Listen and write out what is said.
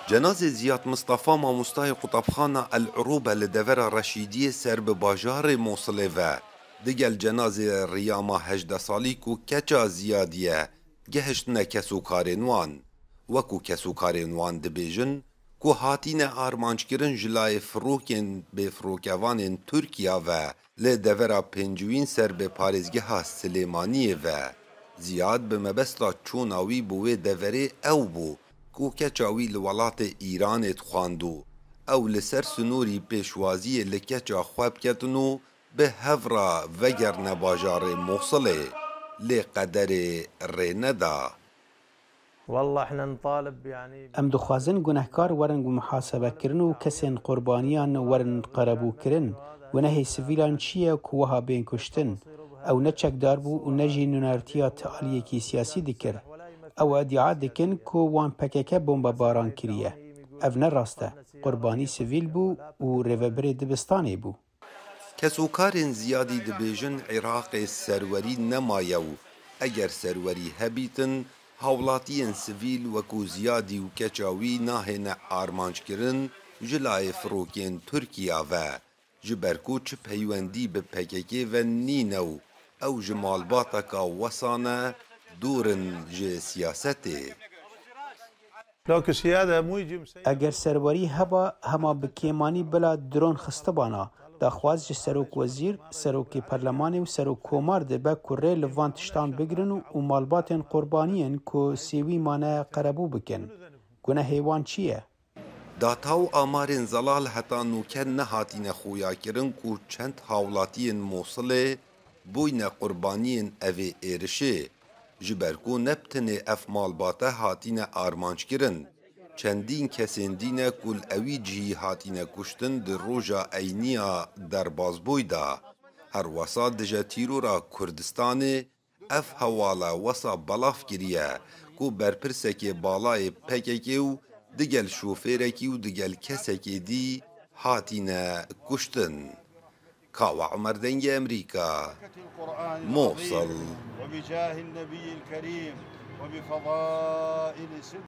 جنازه زیاد مصطفى ماموستای قطبخانه العروبه لدور رشیدی سر به باجار موصله و دگل جنازه ریاما 18 سالی کو کچا زیادیه گهشتنه کسوکارنوان وکو کسوکارنوان دبیجن کو هاتین آرمانچکرن جلای فروکن به فروکوان ترکیا و لدور پنجوین سر به پارزگه سلیمانی و زیاد به مبستا چوناوی بوی دوره او بو کو کچاوی لولات ایران خواندو او لسر سنوری پیشوازی لکچا خواب کتنو به هفرا وگر نباجار موصله لقدر ریندا والله احنا نطالب يعني ام دخوازن گنهکار ورن محاسبه کرن و کسین قربانیان ورن قربو کرن و نهی سویلان چیه که وها بین کشتن او نچک دار بو و نجی نونارتیا تعالیه کی سیاسی دکر او ادعا دکن که وان پککه بومبا باران کریه او نراسته قربانی سویل بو و ریوبر دبستانی بو کسوکارن زیادی دبیجن عراق سروری نمایو اگر سروری هبیتن هاولاتین سویل وکو زیادی و کچاوی ناهن آرمانج کرن جلای فروکین ترکیا و جبرکو چه پیوندی به پککی و نینو او جمالباتا کا وسانه دورن ج سیاسته اگر سروری هبا هما بکیمانی بلا درون خستبانا داخواز جه سروک وزیر سروک پرلمانی و سروک کومار ده با کره لوان تشتان بگرن و مالباتن قربانین که سیوی مانه قربو بکن گونه حیوان چیه؟ داتاو آمارن زلال حتا نوکر نهاتین خویا کرن کو چند هاولاتین موصله بوین قربانین اوی ایرشه جبرکو نبتن اف مالباته هاتین آرمانج کرن چندین کسین دینه کل اوی جی هاتینه کشتن در روژا اینیا در بازبویدا هر وسا دجا تیرورا کردستان اف حوالا وسا بلاف کریه کو برپرسکی بالای پککی و دگل شوفیرکی و دگل کسکی دی هاتینه کشتن کاوا عمر دنگ امریکا موصل